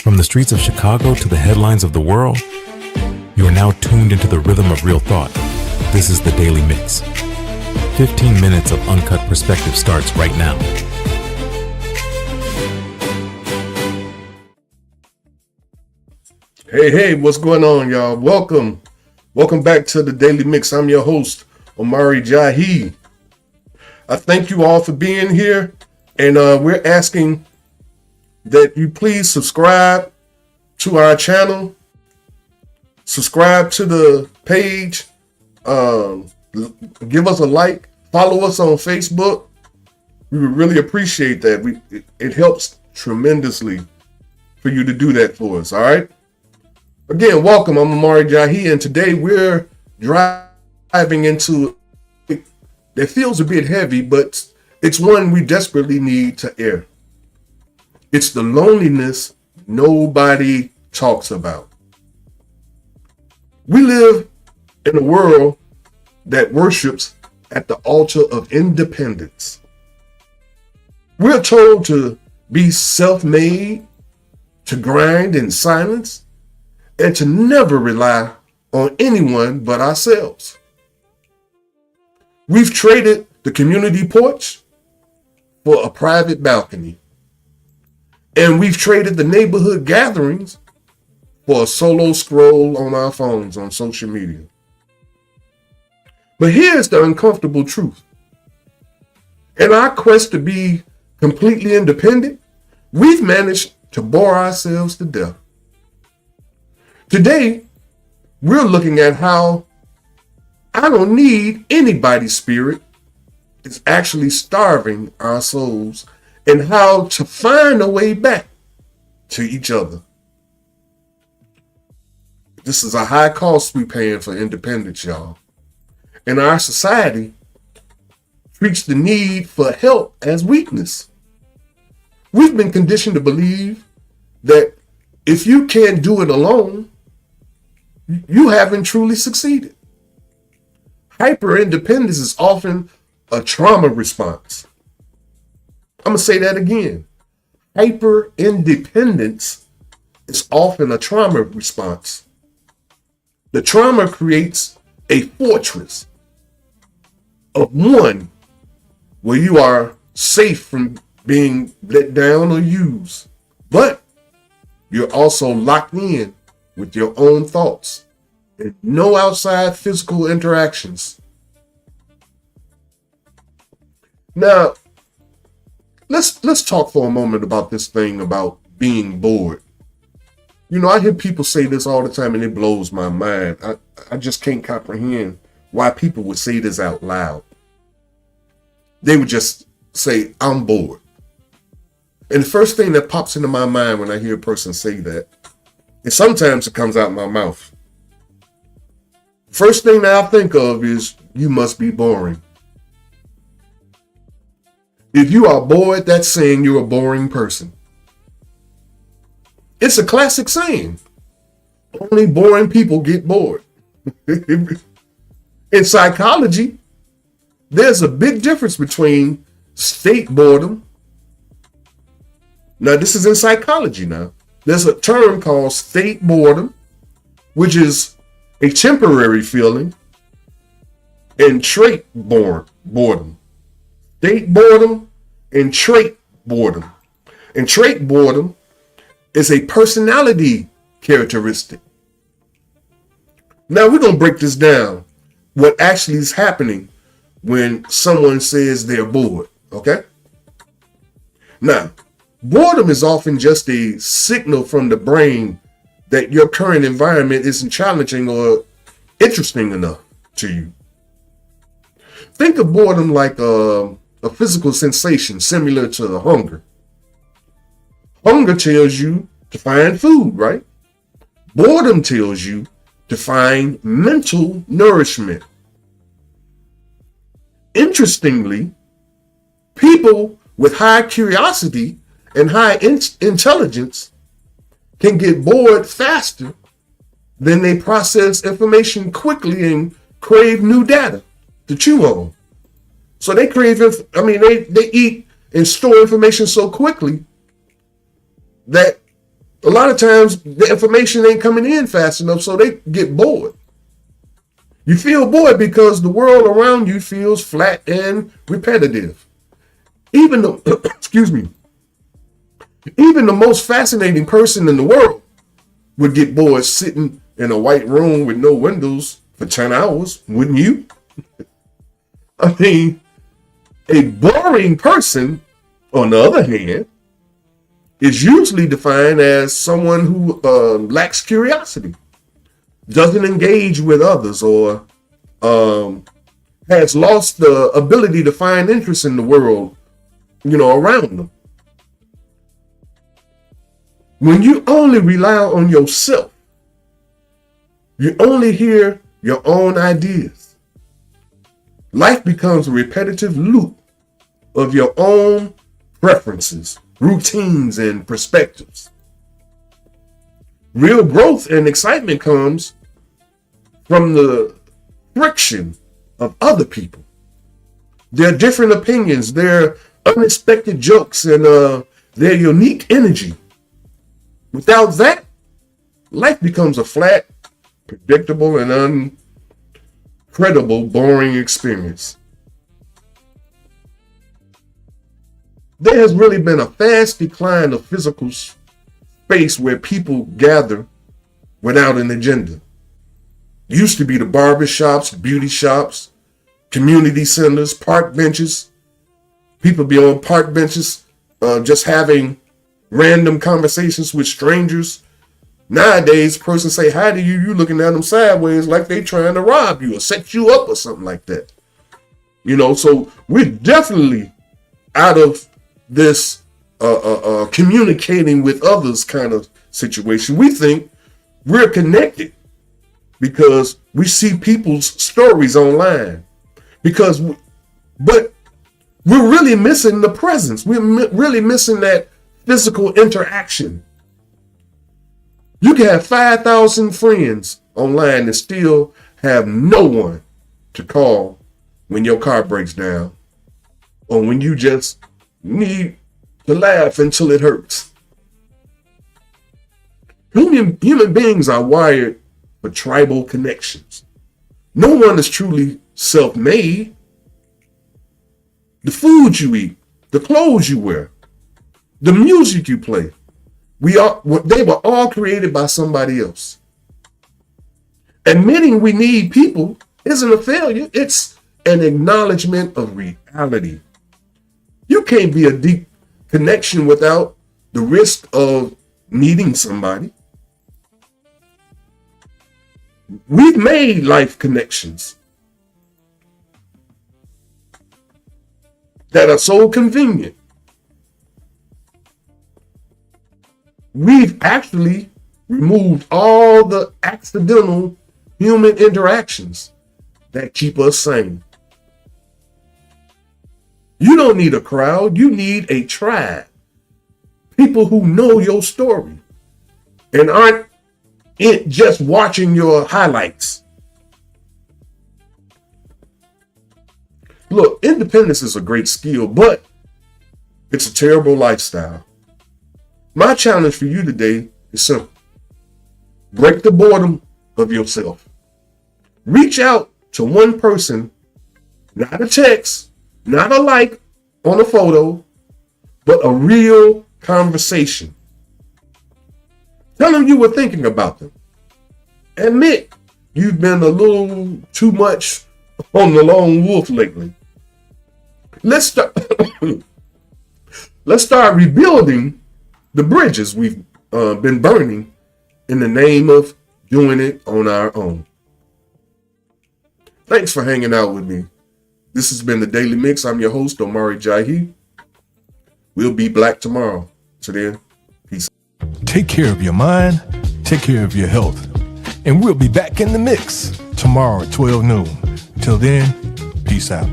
From the streets of Chicago to the headlines of the world, you are now tuned into the rhythm of real thought. This is the Daily Mix. 15 minutes of uncut perspective starts right now. Hey, what's going on, y'all? Welcome back to the Daily Mix. I'm your host, Omari Jahi. I thank you all for being here, and we're asking that you please subscribe to our channel, subscribe to the page, give us a like, follow us on Facebook. We would really appreciate that. It helps tremendously for you to do that for us, all right? Again, welcome. I'm Omari Jahi, and today we're driving into it that feels a bit heavy, but it's one we desperately need to air. It's the loneliness nobody talks about. We live in a world that worships at the altar of independence. We're told to be self-made, to grind in silence, and to never rely on anyone but ourselves. We've traded the community porch for a private balcony. And we've traded the neighborhood gatherings for a solo scroll on our phones on social media. But here's the uncomfortable truth. In our quest to be completely independent, we've managed to bore ourselves to death. Today, we're looking at how I don't need anybody's spirit is actually starving our souls, and how to find a way back to each other. This is a high cost we're paying for independence, y'all. And our society treats the need for help as weakness. We've been conditioned to believe that if you can't do it alone, you haven't truly succeeded. Hyper-independence is often a trauma response. I'm going to say that again. Hyper-independence is often a trauma response. The trauma creates a fortress of one where you are safe from being let down or used, but you're also locked in with your own thoughts and no outside physical interactions. Now, let's talk for a moment about this thing about being bored. You know, I hear people say this all the time and it blows my mind. I just can't comprehend why people would say this out loud. They would just say, I'm bored. And the first thing that pops into my mind when I hear a person say that, and sometimes it comes out my mouth. First thing that I think of is, you must be boring. If you are bored, that's saying you're a boring person. It's a classic saying. Only boring people get bored. In psychology, there's a big difference between state boredom. Now, this is in psychology now. There's a term called state boredom, which is a temporary feeling, and trait boredom. State boredom and trait boredom. And trait boredom is a personality characteristic. Now we're going to break this down. What actually is happening when someone says they're bored, okay? Now, boredom is often just a signal from the brain that your current environment isn't challenging or interesting enough to you. Think of boredom like a physical sensation similar to hunger. Hunger tells you to find food, right? Boredom tells you to find mental nourishment. Interestingly, people with high curiosity and high intelligence can get bored faster than they process information quickly and crave new data to chew on. So they they eat and store information so quickly that A lot of times the information ain't coming in fast enough, so they get bored. You feel bored because the world around you feels flat and repetitive. Even the excuse me, even the most fascinating person in the world would get bored sitting in a white room with no windows for 10 hours, wouldn't you? I mean, a boring person, on the other hand, is usually defined as someone who lacks curiosity, doesn't engage with others, or has lost the ability to find interest in the world, around them. When you only rely on yourself, you only hear your own ideas. Life becomes a repetitive loop of your own preferences, routines, and perspectives. Real growth and excitement comes from the friction of other people, their different opinions, their unexpected jokes, and their unique energy. Without that, life becomes a flat, predictable, and incredible, boring experience. There has really been a fast decline of physical space where people gather without an agenda. It used to be the barber shops, beauty shops, community centers, park benches. People be on park benches just having random conversations with strangers. Nowadays, a person say hi to you, you looking at them sideways like they trying to rob you or set you up or something like that. So we're definitely out of this communicating with others kind of situation. We think we're connected because we see people's stories online. But we're really missing the presence. We're really missing that physical interaction. You can have 5,000 friends online and still have no one to call when your car breaks down or when you just need to laugh until it hurts. Human beings are wired for tribal connections. No one is truly self-made. The food you eat, the clothes you wear, the music you play, they were all created by somebody else. Admitting we need people isn't a failure. It's an acknowledgement of reality. You can't be a deep connection without the risk of needing somebody. We've made life connections that are so convenient. We've actually removed all the accidental human interactions that keep us sane. You don't need a crowd, you need a tribe. People who know your story and aren't just watching your highlights. Look, independence is a great skill, but it's a terrible lifestyle. My challenge for you today is simple. Break the boredom of yourself. Reach out to one person, not a text, not a like on a photo, but a real conversation. Tell them you were thinking about them. Admit you've been a little too much on the lone wolf lately. Let's start rebuilding the bridges we've been burning in the name of doing it on our own. Thanks for hanging out with me. This has been the Daily Mix. I'm your host, Omari Jahi. We'll be back tomorrow. Till then, peace. Take care of your mind, take care of your health, and we'll be back in the mix tomorrow at 12 noon. Till then, peace out.